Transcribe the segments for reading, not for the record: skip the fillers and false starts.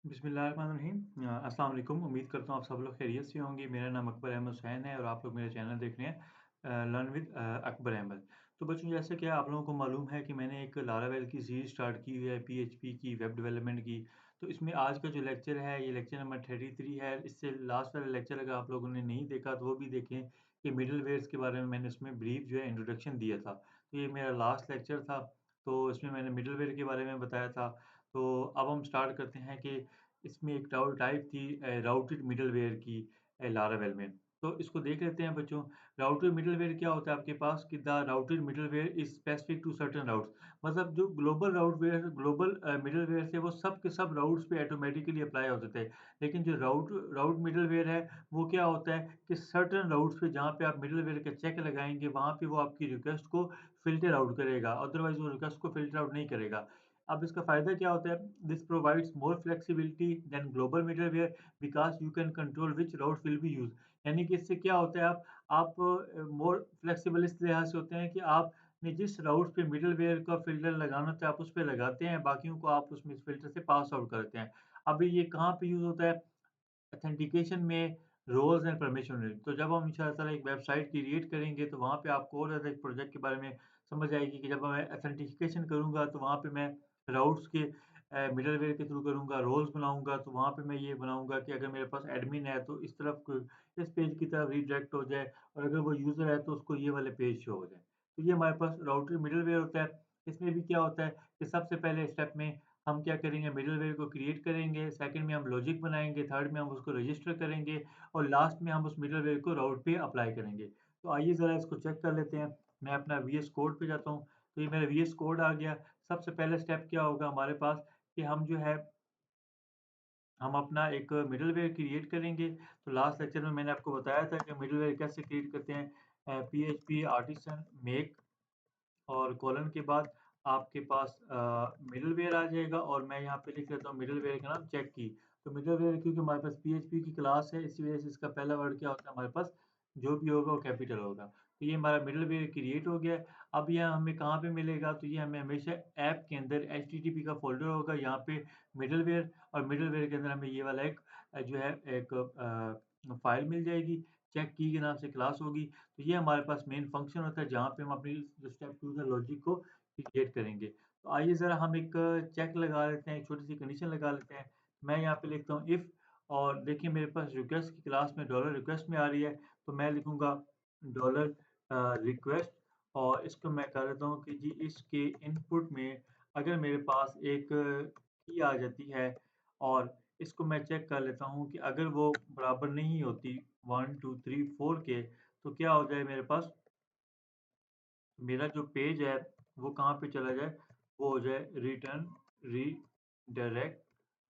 बिस्मिल्लाहिर्रहमानिर्रहीम। अस्सलाम वालेकुम। उम्मीद करता हूँ आप सब लोग खैरियत से होंगे। मेरा नाम अकबर अहमद हुसैन है और आप लोग मेरा चैनल देख रहे हैं लर्न विद अकबर अहमद। तो बच्चों, जैसे कि आप लोगों को मालूम है कि मैंने एक लारावेल की सीरीज़ स्टार्ट की हुई है पीएचपी की, वेब डेवलपमेंट की। तो इसमें आज का जो लेक्चर है ये लेक्चर नंबर 33 है। इससे लास्ट वाला लेक्चर अगर आप लोगों ने नहीं देखा तो वो भी देखें कि मिडलवेयर्स के बारे में मैंने उसमें ब्रीफ जो है इंट्रोडक्शन दिया था। तो ये मेरा लास्ट लेक्चर था, तो इसमें मैंने मिडलवेयर के बारे में बताया था। तो अब हम स्टार्ट करते हैं कि इसमें एक टाइप थी राउटेड मिडलवेयर की लारावेल में। तो इसको देख लेते हैं बच्चों। राउटेड मिडलवेयर क्या होता है आपके पास कि the routed middleware is specific to certain routes. मतलब जो ग्लोबल मिडलवेयर थे वो सब के सब राउट्स पे ऑटोमेटिकली अप्लाई होते थे। लेकिन जो राउट राउट मिडलवेयर है वो क्या होता है कि सर्टेन राउट्स पे जहाँ पे आप मिडलवेयर का चेक लगाएँगे वहाँ पे वो आपकी रिक्वेस्ट को फ़िल्टर आउट करेगा, अदरवाइज़ वो रिक्वेस्ट को फ़िल्टर आउट नहीं करेगा। अब इसका फ़ायदा क्या होता है? This provides more flexibility than global middleware because you can control which routes will be used. यानी कि इससे क्या होता है, आप मोर फ्लेक्सिबल इस लिहाज से होते हैं कि आपने जिस राउट पे मिडलवेयर का फ़िल्टर लगाना होता है आप उस पे लगाते हैं, बाकियों को आप उसमें इस फ़िल्टर से पास आउट करते हैं। अब ये कहाँ पे यूज़ होता है? ऑथेंटिकेशन में रोल्स एंड परमिशन में। तो जब हम इंशाअल्लाह ताला एक वेबसाइट क्रिएट करेंगे तो वहाँ पे आपको और ज़्यादा एक प्रोजेक्ट के बारे में समझ आएगी कि जब मैं ऑथेंटिकेशन करूँगा तो वहाँ पे मैं राउट्स के मिडलवेयर के थ्रू करूँगा, रोल्स बनाऊँगा तो वहाँ पे मैं ये बनाऊँगा कि अगर मेरे पास एडमिन है तो इस तरफ इस पेज की तरफ रीडायरेक्ट हो जाए और अगर वो यूज़र है तो उसको ये वाले पेज शो हो जाए। तो ये हमारे पास राउटर मिडलवेयर होता है। इसमें भी क्या होता है कि सबसे पहले स्टेप में हम क्या करेंगे, मिडलवेयर को क्रिएट करेंगे, सेकंड में हम लॉजिक बनाएँगे, थर्ड में हम उसको रजिस्टर करेंगे और लास्ट में हम उस मिडलवेयर को राउट पे अप्लाई करेंगे। तो आइए ज़रा इसको चेक कर लेते हैं। मैं अपना वीएस कोड पे जाता हूँ, तो ये मेरा वीएस कोड आ गया। सबसे पहला स्टेप क्या होगा हमारे पास कि हम जो है हम अपना एक मिडलवेयर क्रिएट करेंगे। तो लास्ट लेक्चर में मैंने आपको बताया था कि मिडलवेयर कैसे क्रिएट करते हैं। पीएचपी आर्टिसन मेक और कॉलन के बाद आपके पास मिडलवेयर आ जाएगा और मैं यहाँ पे लिख लेता हूँ मिडलवेयर का नाम चेक की। तो मिडलवेयर क्योंकि हमारे पास पीएचपी की क्लास है इसी वजह से इसका पहला वर्ड क्या होता है हमारे पास, जो भी होगा वो कैपिटल होगा। तो ये हमारा मिडलवेयर क्रिएट हो गया है। अब यह हमें कहाँ पे मिलेगा, तो ये हमें हमेशा ऐप के अंदर एचटीटीपी का फ़ोल्डर होगा, यहाँ पे मिडलवेयर और मिडलवेयर के अंदर हमें ये वाला एक जो है एक फ़ाइल मिल जाएगी, चेक की के नाम से क्लास होगी। तो ये हमारे पास मेन फंक्शन होता है जहाँ पे हम अपनी जो स्टेप 2 था लॉजिक को क्रिएट करेंगे। तो आइए ज़रा हम एक चेक लगा लेते हैं, एक छोटी-सी कंडीशन लगा लेते हैं। मैं यहाँ पे लिखता हूँ इफ और देखिए मेरे पास रिक्वेस्ट की क्लास में डॉलर रिक्वेस्ट में आ रही है, तो मैं लिखूँगा डॉलर रिक्वेस्ट और इसको मैं कर देता हूँ कि जी इसके इनपुट में अगर मेरे पास एक की आ जाती है और इसको मैं चेक कर लेता हूँ कि अगर वो बराबर नहीं होती 1, 2, 3, 4 के, तो क्या हो जाए मेरे पास, मेरा जो पेज है वो कहाँ पे चला जाए, वो हो जाए रिटर्न रीडायरेक्ट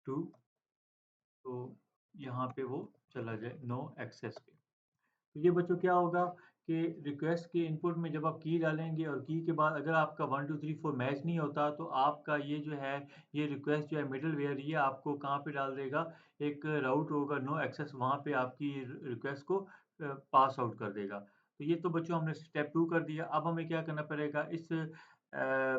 टू, तो यहाँ पे वो चला जाए नो एक्सेस पे। तो ये बच्चों क्या होगा कि रिक्वेस्ट के इनपुट में जब आप की डालेंगे और की के बाद अगर आपका 1 2 3 4 मैच नहीं होता तो आपका ये जो है ये रिक्वेस्ट जो है मिडलवेयर ये आपको कहाँ पे डाल देगा, एक राउट होगा नो एक्सेस वहाँ पे आपकी रिक्वेस्ट को पास आउट कर देगा। तो ये तो बच्चों हमने स्टेप 2 कर दिया। अब हमें क्या करना पड़ेगा, इस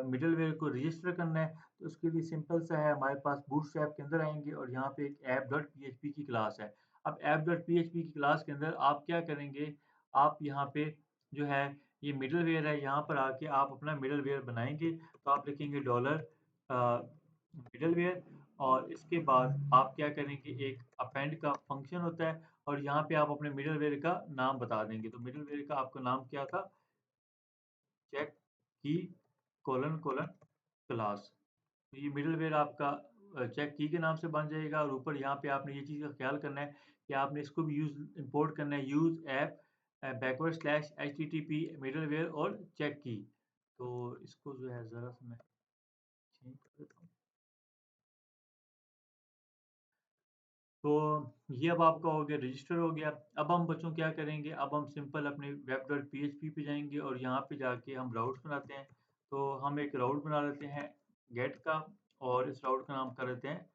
मिडलवेयर को रजिस्टर करना है। तो उसके लिए सिंपल सा है, हमारे पास बूटस्ट्रैप के अंदर आएँगे और यहाँ पे एक ऐप.पीएचपी की क्लास है। अब ऐप.पीएचपी की क्लास के अंदर आप क्या करेंगे, आप यहाँ पे जो है ये मिडलवेयर है, यहाँ पर आके आप अपना मिडलवेयर बनाएँगे। तो आप लिखेंगे डॉलर मिडलवेयर और इसके बाद आप क्या करेंगे, एक अपेंड का फंक्शन होता है और यहाँ पे आप अपने मिडलवेयर का नाम बता देंगे। तो मिडलवेयर का आपका नाम क्या था? चेक की कोलन कोलन क्लास। तो ये मिडलवेयर आपका चेक की के नाम से बन जाएगा और ऊपर यहाँ पे आपने ये चीज़ का ख्याल करना है कि आपने इसको भी इंपोर्ट करना है, use app backward slash HTTP middleware और चेक की। तो इसको जो है ज़रा सा मैं चेंज कर देता हूँ। तो ये अब आपका हो गया, रजिस्टर हो गया। अब हम बच्चों क्या करेंगे, अब हम सिंपल अपने web.php पे जाएँगे और यहाँ पे जाके हम राउट्स बनाते हैं। तो हम एक राउट बना लेते हैं गेट का और इस राउट का नाम कर देते हैं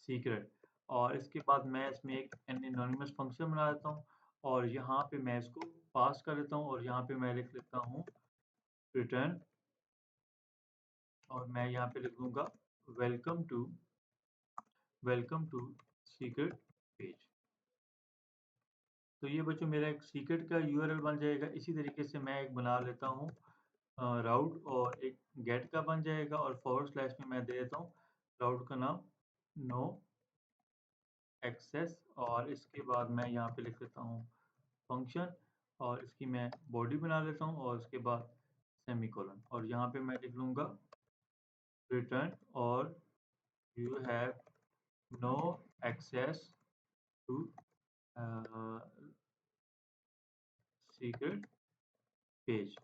सीक्रेट और इसके बाद मैं इसमें एक एनोनिमस फंक्शन बना देता हूँ और यहाँ पे मैं इसको पास कर देता हूँ और यहाँ पे मैं लिख लेता हूँ रिटर्न और मैं यहाँ पे लिख दूँगा welcome to welcome to secret page. तो ये बच्चों मेरा एक सीक्रेट का यूआरएल बन जाएगा। इसी तरीके से मैं एक बना लेता हूँ राउट और एक गेट का बन जाएगा और फॉरवर्ड स्लैश में मैं दे देता हूँ राउट का नाम नो एक्सेस और इसके बाद मैं यहाँ पे लिख लेता हूँ फंक्शन और इसकी मैं बॉडी बना लेता हूँ और उसके बाद सेमीकोलन और यहाँ पे मैं लिख लूँगा रिटर्न और you have no access to secret page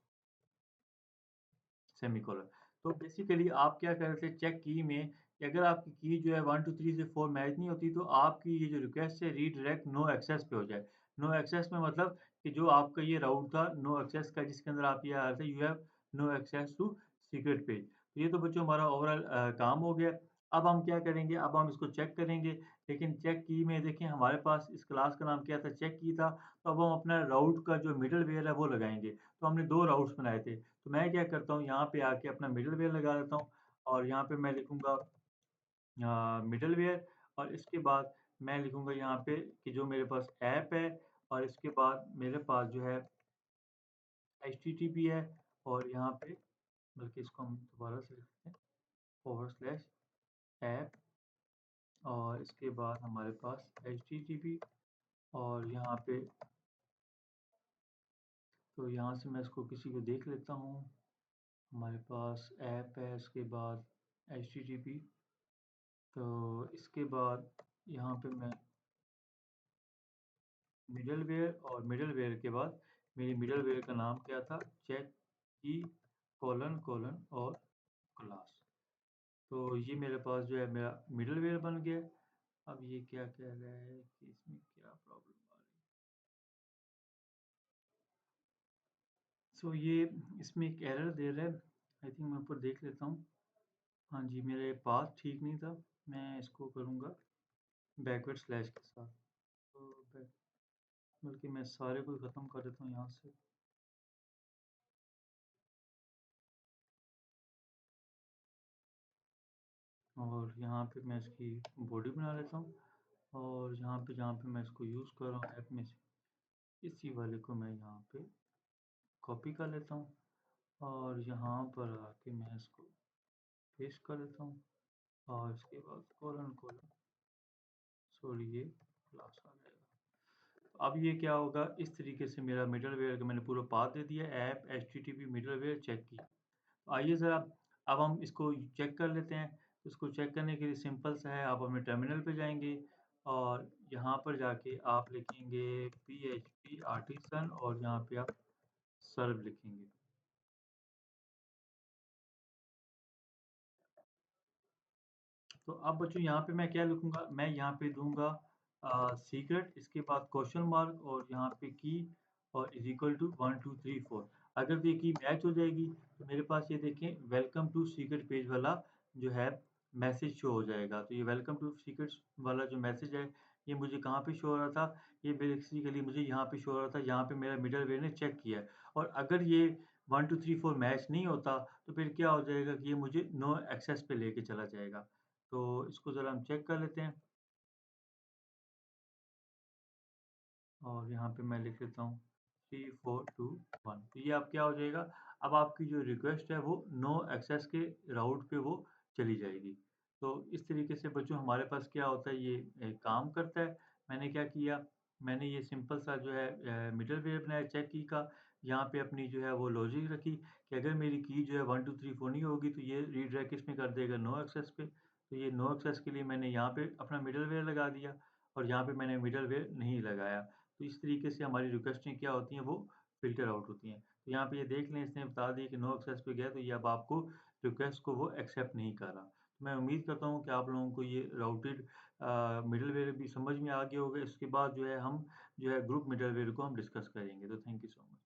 semicolon. तो बेसिकली आप क्या कर रहे थे चेक की में कि अगर आपकी की जो है 1 2 3 से 4 मैच नहीं होती तो आपकी ये जो रिक्वेस्ट है रीडायरेक्ट नो एक्सेस पे हो जाए। नो एक्सेस में मतलब कि जो आपका ये राउट था नो एक्सेस का जिसके अंदर आप ये आ रहे थे you have no access to secret page. तो ये तो बच्चों हमारा ओवरऑल काम हो गया। अब हम क्या करेंगे अब हम इसको चेक करेंगे। लेकिन चेक की में देखिए हमारे पास इस क्लास का नाम क्या था चेक की था। तो अब हम अपना राउट का जो मिडलवेयर है वो लगाएँगे। तो हमने 2 राउट्स बनाए थे। तो मैं क्या करता हूँ यहाँ पे आके अपना मिडलवेयर लगा देता हूँ और यहाँ पे मैं लिखूँगा मिडलवेयर और इसके बाद मैं लिखूँगा यहाँ पे कि जो मेरे पास ऐप है और इसके बाद मेरे पास जो है एचटीटीपी है और यहाँ पे बल्कि इसको हम दोबारा से लिखते हैं फॉरवर्ड स्लैश ऐप और इसके बाद हमारे पास एचटीटीपी और यहाँ पे तो यहाँ से मैं इसको किसी को देख लेता हूँ। हमारे पास ऐप है इसके बाद एचटीटीपी तो इसके बाद यहाँ पे मैं मिडलवेयर और मिडलवेयर के बाद मेरी मिडलवेयर का नाम क्या था चेक की कोलन कोलन और क्लास। तो ये मेरे पास जो है मेरा मिडलवेयर बन गया। अब ये क्या कह रहा है कि इसमें क्या प्रॉब्लम आ रही है। सो ये इसमें एक एरर दे रहा है। आई थिंक मैं ऊपर देख लेता हूँ। हाँ जी मेरे पाथ ठीक नहीं था। मैं इसको करूँगा बैकवर्ड स्लैश के साथ। तो बल्कि मैं सारे को ख़त्म कर देता हूँ यहाँ से। और यहाँ पे मैं इसकी बॉडी बना लेता हूँ और यहाँ पे जहाँ पे मैं इसको यूज़ कर रहा हूँ ऐप में से इसी वाले को मैं यहाँ पे कॉपी कर लेता हूँ और यहाँ पर आके मैं इसको पेस्ट कर देता हूँ और इसके बाद कोलन कोलन सॉरी ये क्लास आ जाएगा। अब ये क्या होगा इस तरीके से मेरा मिडलवेयर का मैंने पूरा पाथ दे दिया ऐप एचटीटीपी मिडलवेयर चेक की। आइए ज़रा अब हम इसको चेक कर लेते हैं। इसको चेक करने के लिए सिंपल सा है, आप अपने टर्मिनल पे जाएँगे और यहाँ पर जाके आप लिखेंगे php आर्टिसन और यहाँ पे आप सर्व लिखेंगे। तो अब बच्चों यहाँ पे मैं क्या लिखूँगा, मैं यहाँ पे दूँगा सीक्रेट इसके बाद क्वेश्चन मार्क और यहाँ पे की और इज़ इक्वल टू 1 2 3 4 अगर ये की मैच हो जाएगी तो मेरे पास ये देखें वेलकम टू सीक्रेट पेज वाला जो है मैसेज शो हो जाएगा। तो ये वेलकम टू सीक्रेट्स वाला जो मैसेज है ये मुझे कहाँ पे शो हो रहा था? ये बेसिकली मुझे यहाँ पे शो हो रहा था, यहाँ पे मेरा मिडलवेयर ने चेक किया है और अगर ये 1 2 3 4 मैच नहीं होता तो फिर क्या हो जाएगा कि ये मुझे नो एक्सेस पे लेके चला जाएगा। तो इसको ज़रा हम चेक कर लेते हैं और यहाँ पे मैं लिख लेता हूँ 3 4 2 1 तो ये अब क्या हो जाएगा अब आपकी जो रिक्वेस्ट है वो नो एक्सेस के राउट पे वो चली जाएगी। तो इस तरीके से बच्चों हमारे पास क्या होता है ये काम करता है। मैंने क्या किया मैंने ये सिंपल सा जो है मिडलवेयर बनाया चेक की का यहाँ पे अपनी जो है वो लॉजिक रखी कि अगर मेरी की जो है 1 2 3 4 नहीं होगी तो ये रीडायरेक्ट किसमें कर देगा नो एक्सेस पे। तो ये नो एक्सेस के लिए मैंने यहाँ पे अपना मिडलवेयर लगा दिया और यहाँ पे मैंने मिडलवेयर नहीं लगाया। तो इस तरीके से हमारी रिक्वेस्टें क्या होती हैं वो फ़िल्टर आउट होती हैं। तो यहाँ पे ये देख लें इसने बता दिया कि नो एक्सेस पे गया तो ये अब आपको रिक्वेस्ट को वो एक्सेप्ट नहीं कर रहा। तो मैं उम्मीद करता हूँ कि आप लोगों को ये राउटेड मिडलवेयर भी समझ में आ गया होगा। इसके बाद जो है हम जो है ग्रुप मिडलवेयर को हम डिस्कस करेंगे। तो थैंक यू सो मच।